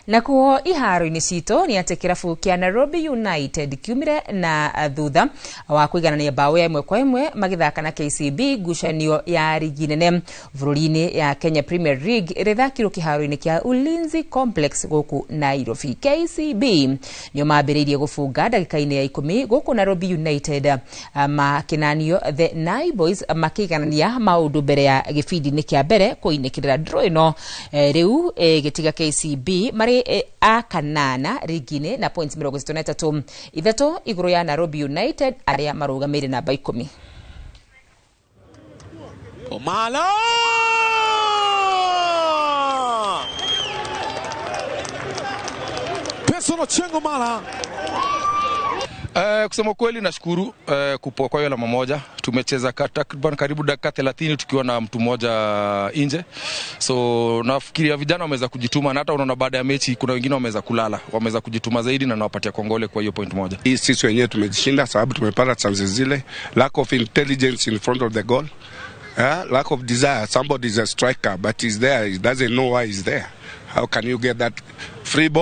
Na kuo iharo-ini cito ni ati kirabu kia Nairobi United kiumire na thutha wa kuiganania bao ya 1-1 magithaka na KCB ngucanio ya rigi nene bururi-ini ya Kenya Premier League irithakirwo kiharo-ini kia Ulinzi Complex guku Nairobi. KCB nio mambiriirie gufunga ndagika-ini ya 10 guku Nairobi United makinanio the Nai Boys makiganania maundu mbere ya gibindi-ini kia mbere kuinikirira droo ino riu gitiga KCB mari a kanana rigine na points 63 ithato iguru ya Nairobi United aria marugamire namba 10. Omala Peso Chengo Mala. Kusema kweli nashukuru kupoa kwa hiyo alama moja. Tumecheza takriban karibu dakika 30 tukiwa na mtu mmoja nje. So nafikiria vijana wameweza kujituma, na hata unaona baada ya mechi kuna wengine wameweza kulala. Wameweza kujituma zaidi na nawapatia kongole kwa hiyo point moja. Hii sisi wenyewe tumejishinda sababu tumepata chances zile. Lack of intelligence in front of the goal. Lack of desire. Somebody is a striker but he's there. He doesn't know why he's there. How can you get that free ball?